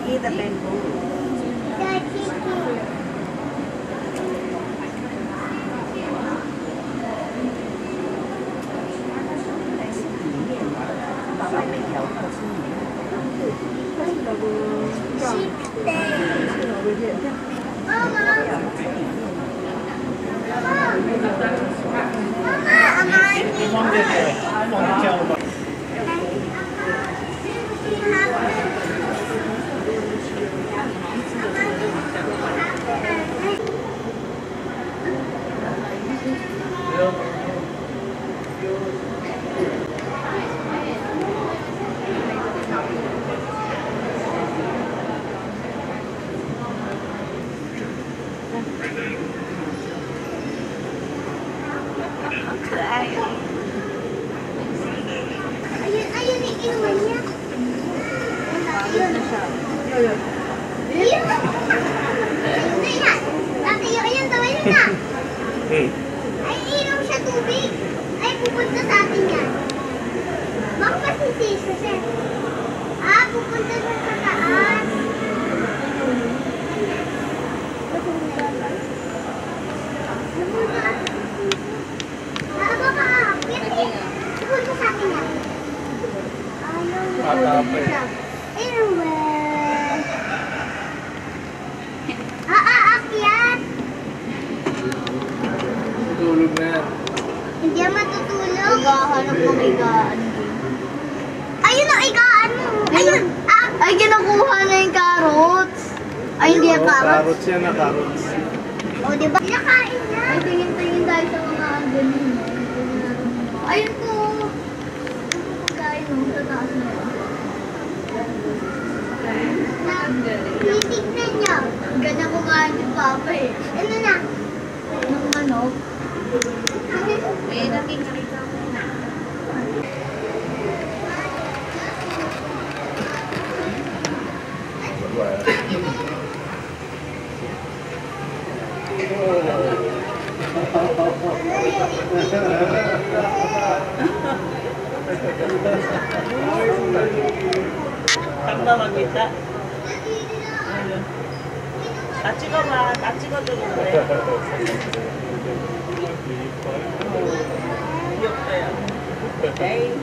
Eat the bamboo. Ay, inom siya tubig. Ay, pupunta sa atin yan. Baka masisisa siya. Ah, pupunta siya sa taas. Baka aakyat eh. Pupunta sa atin yan. Anyway. Aakyat. Tulog na yan. Hindi yan matutulog. Naghahanap ng igaan. Ayun ang igaan mo. Ayun. Ay, kinukuha na yung carrots. Ay, hindi yung carrots. Carrots yan na carrots. O, diba? Pinakain niya. Ay, tingin-tingin tayo sa mga ganun. Ayun po. Pagkain mo sa taas na yun. Titignan niya. Ganyan kumain ni Papa eh. Ano na? Ng manok. May nakikita ko na. Tanda magkita. 다 찍어봐. 다 찍어줘도 그래. 귀엽다, 야. 에이.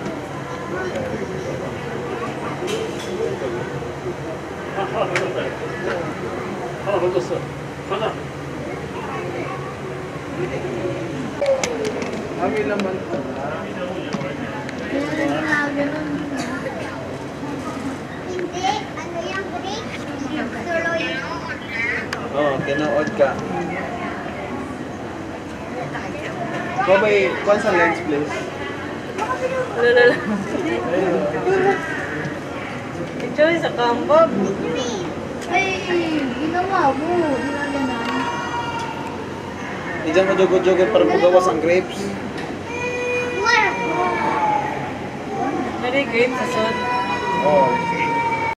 하나 걸렸어. 하나. Kami naman. Hindi. Ano yung break? Tuloy. Oo, kinood ka. Babay, kuha sa lens please. Lalala. Ito sa kambab. Ay, ginawa mo. Ginaganan. Diyan mo jugod-jugod para magawas ang grapes. Wala. Very great sa sun. Oo.